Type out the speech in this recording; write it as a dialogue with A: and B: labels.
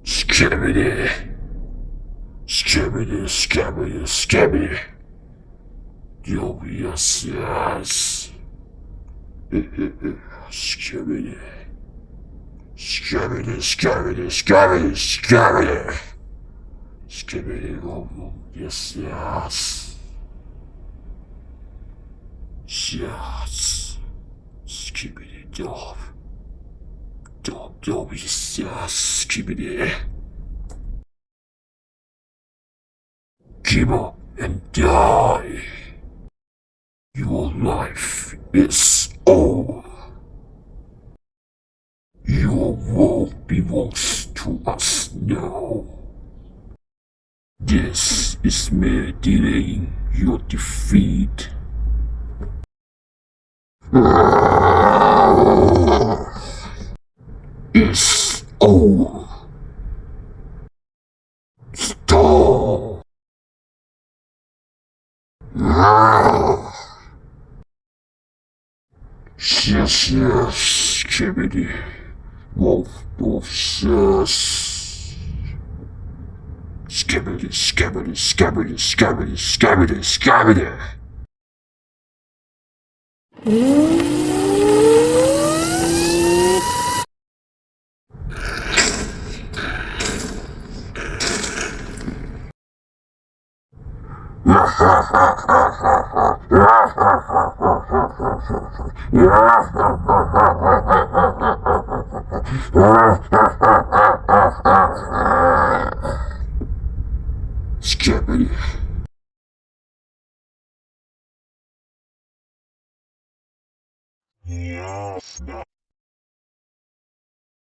A: Skibbity. Skibbity, skibbity, skibbity. Oh, yes, yes. Skibbity. Skibbity, skibbity, skibbity, skibbity. Skibbity, oh, yes, yes. Yes. Skibbity, dog. Dog, yes, yes. Skibbity. Give up and die. Your life is over. Your world belongs to us now. This is me delaying your defeat. It's over. Stop. Yes, yes, Skibbity. Wolf, yes. Skibbity, skibbity, skibbity, skibbity, skibbity, skibbity. Skibbity.
B: Yes,